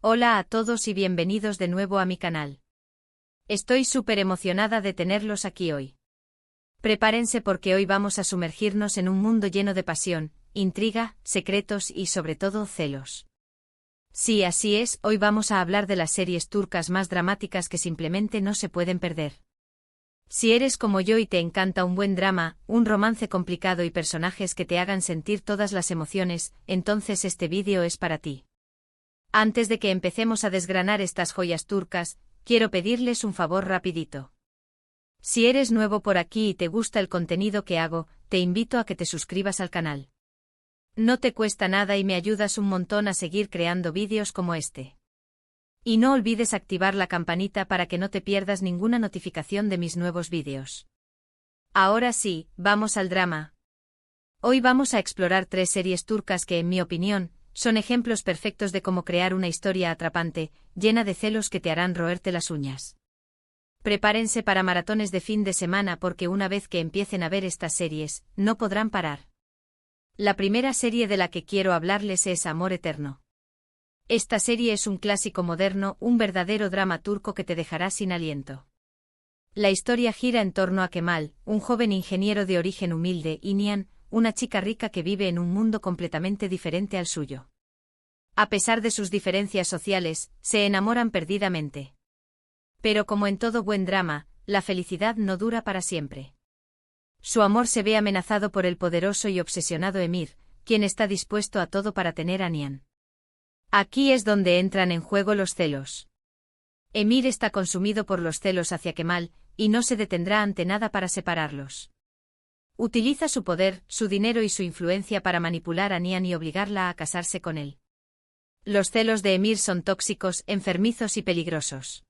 Hola a todos y bienvenidos de nuevo a mi canal. Estoy súper emocionada de tenerlos aquí hoy. Prepárense porque hoy vamos a sumergirnos en un mundo lleno de pasión, intriga, secretos y sobre todo celos. Sí, así es, hoy vamos a hablar de las series turcas más dramáticas que simplemente no se pueden perder. Si eres como yo y te encanta un buen drama, un romance complicado y personajes que te hagan sentir todas las emociones, entonces este vídeo es para ti. Antes de que empecemos a desgranar estas joyas turcas, quiero pedirles un favor rapidito. Si eres nuevo por aquí y te gusta el contenido que hago, te invito a que te suscribas al canal. No te cuesta nada y me ayudas un montón a seguir creando vídeos como este. Y no olvides activar la campanita para que no te pierdas ninguna notificación de mis nuevos vídeos. Ahora sí, vamos al drama. Hoy vamos a explorar 3 series turcas que, en mi opinión, son ejemplos perfectos de cómo crear una historia atrapante, llena de celos que te harán roerte las uñas. Prepárense para maratones de fin de semana porque una vez que empiecen a ver estas series, no podrán parar. La primera serie de la que quiero hablarles es Amor Eterno. Esta serie es un clásico moderno, un verdadero drama turco que te dejará sin aliento. La historia gira en torno a Kemal, un joven ingeniero de origen humilde, y Nihan, una chica rica que vive en un mundo completamente diferente al suyo. A pesar de sus diferencias sociales, se enamoran perdidamente. Pero como en todo buen drama, la felicidad no dura para siempre. Su amor se ve amenazado por el poderoso y obsesionado Emir, quien está dispuesto a todo para tener a Nihan. Aquí es donde entran en juego los celos. Emir está consumido por los celos hacia Kemal, y no se detendrá ante nada para separarlos. Utiliza su poder, su dinero y su influencia para manipular a Nihan y obligarla a casarse con él. Los celos de Emir son tóxicos, enfermizos y peligrosos.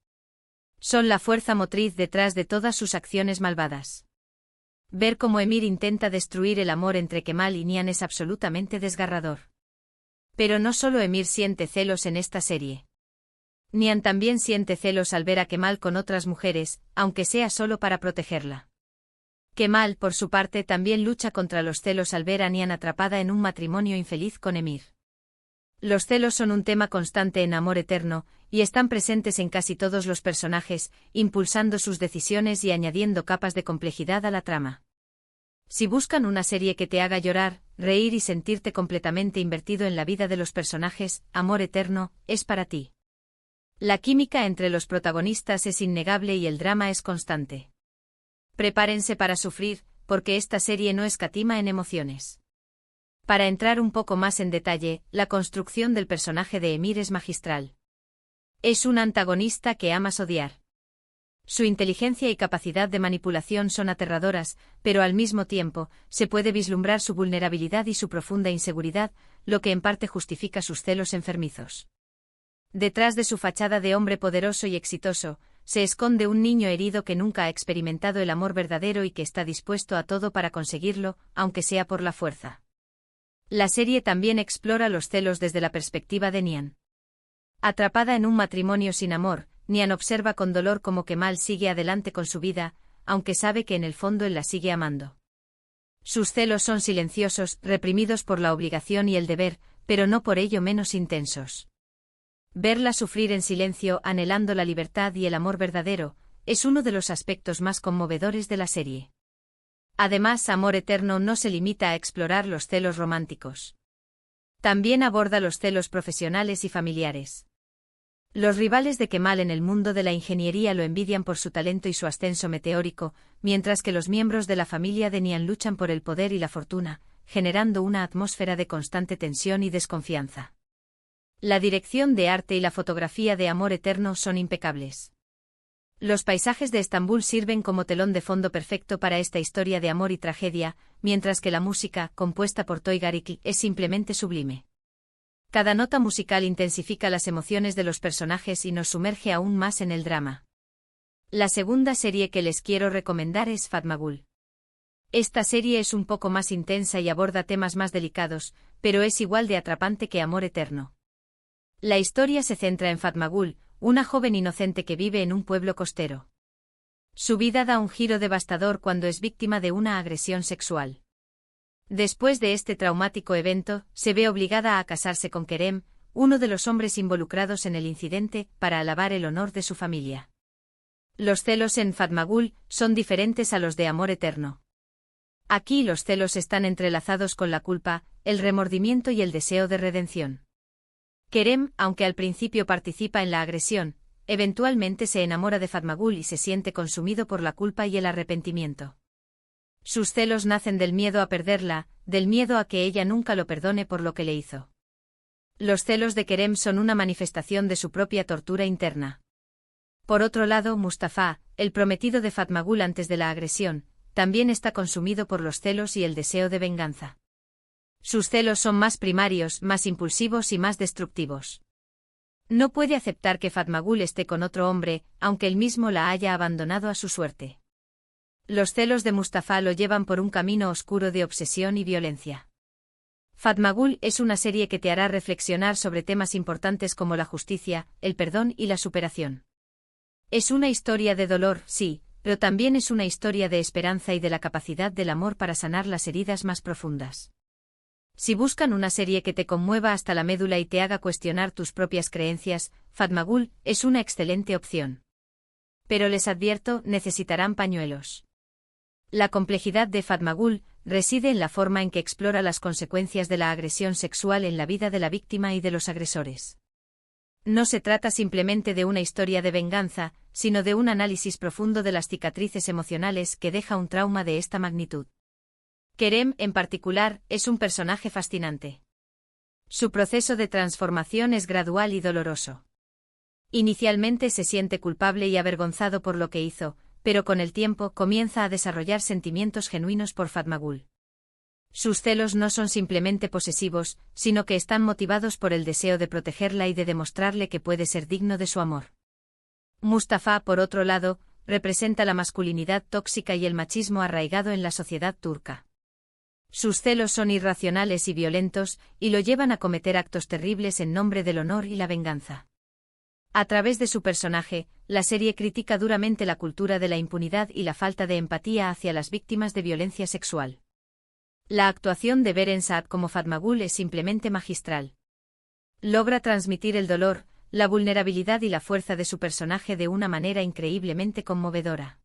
Son la fuerza motriz detrás de todas sus acciones malvadas. Ver cómo Emir intenta destruir el amor entre Kemal y Nihan es absolutamente desgarrador. Pero no solo Emir siente celos en esta serie. Nihan también siente celos al ver a Kemal con otras mujeres, aunque sea solo para protegerla. Kemal, por su parte, también lucha contra los celos al ver a Nihan atrapada en un matrimonio infeliz con Emir. Los celos son un tema constante en Amor Eterno, y están presentes en casi todos los personajes, impulsando sus decisiones y añadiendo capas de complejidad a la trama. Si buscan una serie que te haga llorar, reír y sentirte completamente invertido en la vida de los personajes, Amor Eterno es para ti. La química entre los protagonistas es innegable y el drama es constante. Prepárense para sufrir, porque esta serie no escatima en emociones. Para entrar un poco más en detalle, la construcción del personaje de Emir es magistral. Es un antagonista que amas odiar. Su inteligencia y capacidad de manipulación son aterradoras, pero al mismo tiempo, se puede vislumbrar su vulnerabilidad y su profunda inseguridad, lo que en parte justifica sus celos enfermizos. Detrás de su fachada de hombre poderoso y exitoso, se esconde un niño herido que nunca ha experimentado el amor verdadero y que está dispuesto a todo para conseguirlo, aunque sea por la fuerza. La serie también explora los celos desde la perspectiva de Nihan. Atrapada en un matrimonio sin amor, Nihan observa con dolor cómo Kemal sigue adelante con su vida, aunque sabe que en el fondo él la sigue amando. Sus celos son silenciosos, reprimidos por la obligación y el deber, pero no por ello menos intensos. Verla sufrir en silencio, anhelando la libertad y el amor verdadero, es uno de los aspectos más conmovedores de la serie. Además, Amor Eterno no se limita a explorar los celos románticos. También aborda los celos profesionales y familiares. Los rivales de Kemal en el mundo de la ingeniería lo envidian por su talento y su ascenso meteórico, mientras que los miembros de la familia de Nihan luchan por el poder y la fortuna, generando una atmósfera de constante tensión y desconfianza. La dirección de arte y la fotografía de Amor Eterno son impecables. Los paisajes de Estambul sirven como telón de fondo perfecto para esta historia de amor y tragedia, mientras que la música, compuesta por Toygarikli, es simplemente sublime. Cada nota musical intensifica las emociones de los personajes y nos sumerge aún más en el drama. La segunda serie que les quiero recomendar es Fatmagul. Esta serie es un poco más intensa y aborda temas más delicados, pero es igual de atrapante que Amor Eterno. La historia se centra en Fatmagul, una joven inocente que vive en un pueblo costero. Su vida da un giro devastador cuando es víctima de una agresión sexual. Después de este traumático evento, se ve obligada a casarse con Kerem, uno de los hombres involucrados en el incidente, para alabar el honor de su familia. Los celos en Fatmagul son diferentes a los de Amor Eterno. Aquí los celos están entrelazados con la culpa, el remordimiento y el deseo de redención. Kerem, aunque al principio participa en la agresión, eventualmente se enamora de Fatmagul y se siente consumido por la culpa y el arrepentimiento. Sus celos nacen del miedo a perderla, del miedo a que ella nunca lo perdone por lo que le hizo. Los celos de Kerem son una manifestación de su propia tortura interna. Por otro lado, Mustafa, el prometido de Fatmagul antes de la agresión, también está consumido por los celos y el deseo de venganza. Sus celos son más primarios, más impulsivos y más destructivos. No puede aceptar que Fatmagul esté con otro hombre, aunque él mismo la haya abandonado a su suerte. Los celos de Mustafa lo llevan por un camino oscuro de obsesión y violencia. Fatmagul es una serie que te hará reflexionar sobre temas importantes como la justicia, el perdón y la superación. Es una historia de dolor, sí, pero también es una historia de esperanza y de la capacidad del amor para sanar las heridas más profundas. Si buscan una serie que te conmueva hasta la médula y te haga cuestionar tus propias creencias, Fatmagul es una excelente opción. Pero les advierto, necesitarán pañuelos. La complejidad de Fatmagul reside en la forma en que explora las consecuencias de la agresión sexual en la vida de la víctima y de los agresores. No se trata simplemente de una historia de venganza, sino de un análisis profundo de las cicatrices emocionales que deja un trauma de esta magnitud. Kerem, en particular, es un personaje fascinante. Su proceso de transformación es gradual y doloroso. Inicialmente se siente culpable y avergonzado por lo que hizo, pero con el tiempo comienza a desarrollar sentimientos genuinos por Fatmagul. Sus celos no son simplemente posesivos, sino que están motivados por el deseo de protegerla y de demostrarle que puede ser digno de su amor. Mustafa, por otro lado, representa la masculinidad tóxica y el machismo arraigado en la sociedad turca. Sus celos son irracionales y violentos, y lo llevan a cometer actos terribles en nombre del honor y la venganza. A través de su personaje, la serie critica duramente la cultura de la impunidad y la falta de empatía hacia las víctimas de violencia sexual. La actuación de Beren Saat como Fatmagul es simplemente magistral. Logra transmitir el dolor, la vulnerabilidad y la fuerza de su personaje de una manera increíblemente conmovedora.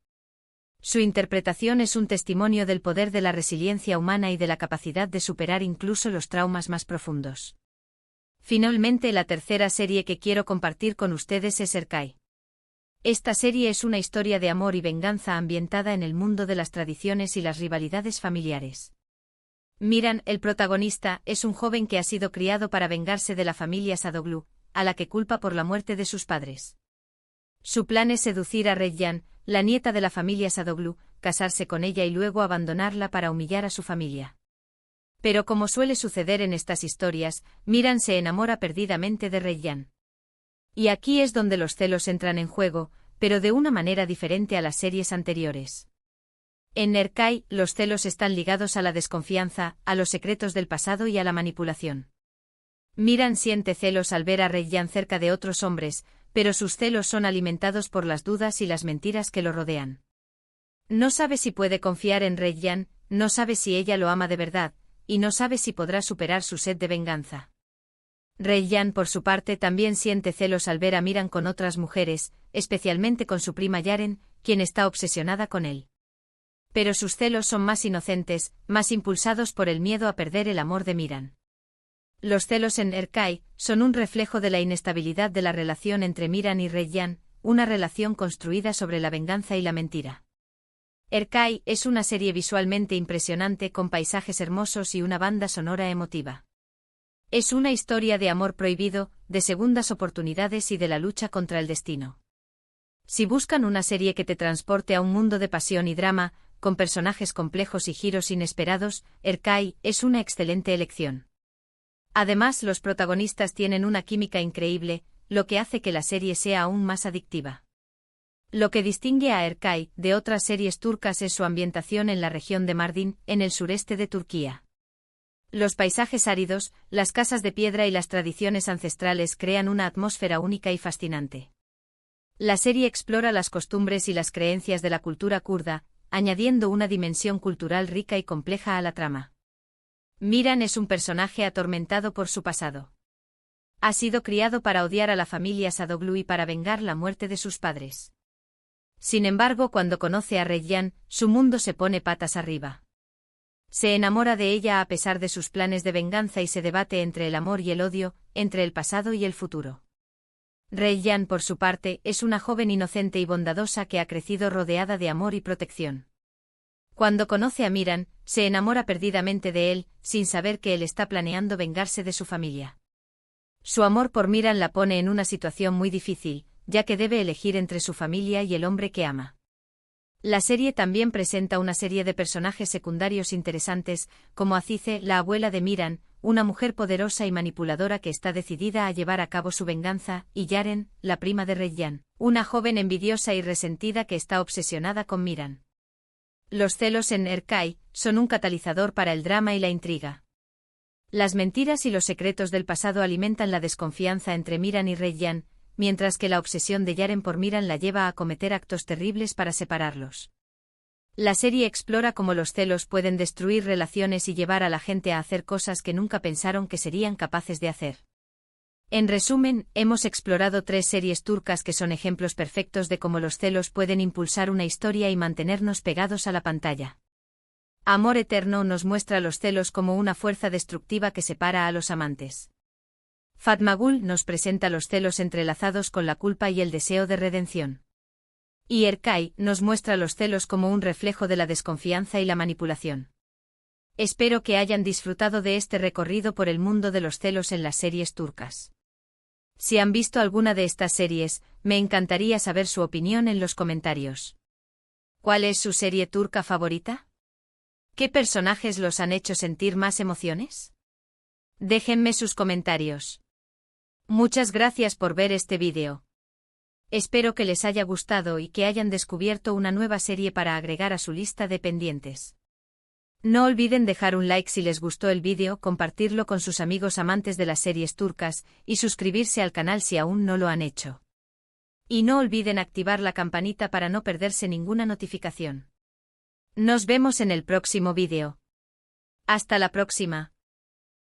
Su interpretación es un testimonio del poder de la resiliencia humana y de la capacidad de superar incluso los traumas más profundos. Finalmente, la tercera serie que quiero compartir con ustedes es Erkai. Esta serie es una historia de amor y venganza ambientada en el mundo de las tradiciones y las rivalidades familiares. Miran, el protagonista, es un joven que ha sido criado para vengarse de la familia Sadoglu, a la que culpa por la muerte de sus padres. Su plan es seducir a Redyan, la nieta de la familia Sadoglu, casarse con ella y luego abandonarla para humillar a su familia. Pero como suele suceder en estas historias, Miran se enamora perdidamente de Redyan. Y aquí es donde los celos entran en juego, pero de una manera diferente a las series anteriores. En Erkai, los celos están ligados a la desconfianza, a los secretos del pasado y a la manipulación. Miran siente celos al ver a Redyan cerca de otros hombres, pero sus celos son alimentados por las dudas y las mentiras que lo rodean. No sabe si puede confiar en Redyan, no sabe si ella lo ama de verdad, y no sabe si podrá superar su sed de venganza. Redyan, por su parte, también siente celos al ver a Miran con otras mujeres, especialmente con su prima Yaren, quien está obsesionada con él. Pero sus celos son más inocentes, más impulsados por el miedo a perder el amor de Miran. Los celos en Erkai son un reflejo de la inestabilidad de la relación entre Miran y Redyan, una relación construida sobre la venganza y la mentira. Erkai es una serie visualmente impresionante con paisajes hermosos y una banda sonora emotiva. Es una historia de amor prohibido, de segundas oportunidades y de la lucha contra el destino. Si buscan una serie que te transporte a un mundo de pasión y drama, con personajes complejos y giros inesperados, Erkai es una excelente elección. Además, los protagonistas tienen una química increíble, lo que hace que la serie sea aún más adictiva. Lo que distingue a Erkai de otras series turcas es su ambientación en la región de Mardin, en el sureste de Turquía. Los paisajes áridos, las casas de piedra y las tradiciones ancestrales crean una atmósfera única y fascinante. La serie explora las costumbres y las creencias de la cultura kurda, añadiendo una dimensión cultural rica y compleja a la trama. Miran es un personaje atormentado por su pasado. Ha sido criado para odiar a la familia Sadoglu y para vengar la muerte de sus padres. Sin embargo, cuando conoce a Reggian, su mundo se pone patas arriba. Se enamora de ella a pesar de sus planes de venganza y se debate entre el amor y el odio, entre el pasado y el futuro. Reggian, por su parte, es una joven inocente y bondadosa que ha crecido rodeada de amor y protección. Cuando conoce a Miran, se enamora perdidamente de él, sin saber que él está planeando vengarse de su familia. Su amor por Miran la pone en una situación muy difícil, ya que debe elegir entre su familia y el hombre que ama. La serie también presenta una serie de personajes secundarios interesantes, como Azize, la abuela de Miran, una mujer poderosa y manipuladora que está decidida a llevar a cabo su venganza, y Yaren, la prima de Reggian, una joven envidiosa y resentida que está obsesionada con Miran. Los celos en Erkai son un catalizador para el drama y la intriga. Las mentiras y los secretos del pasado alimentan la desconfianza entre Miran y Reggian, mientras que la obsesión de Yaren por Miran la lleva a cometer actos terribles para separarlos. La serie explora cómo los celos pueden destruir relaciones y llevar a la gente a hacer cosas que nunca pensaron que serían capaces de hacer. En resumen, hemos explorado 3 series turcas que son ejemplos perfectos de cómo los celos pueden impulsar una historia y mantenernos pegados a la pantalla. Amor Eterno nos muestra los celos como una fuerza destructiva que separa a los amantes. Fatma Gul nos presenta los celos entrelazados con la culpa y el deseo de redención. Y Erkai nos muestra los celos como un reflejo de la desconfianza y la manipulación. Espero que hayan disfrutado de este recorrido por el mundo de los celos en las series turcas. Si han visto alguna de estas series, me encantaría saber su opinión en los comentarios. ¿Cuál es su serie turca favorita? ¿Qué personajes los han hecho sentir más emociones? Déjenme sus comentarios. Muchas gracias por ver este vídeo. Espero que les haya gustado y que hayan descubierto una nueva serie para agregar a su lista de pendientes. No olviden dejar un like si les gustó el vídeo, compartirlo con sus amigos amantes de las series turcas, y suscribirse al canal si aún no lo han hecho. Y no olviden activar la campanita para no perderse ninguna notificación. Nos vemos en el próximo vídeo. Hasta la próxima.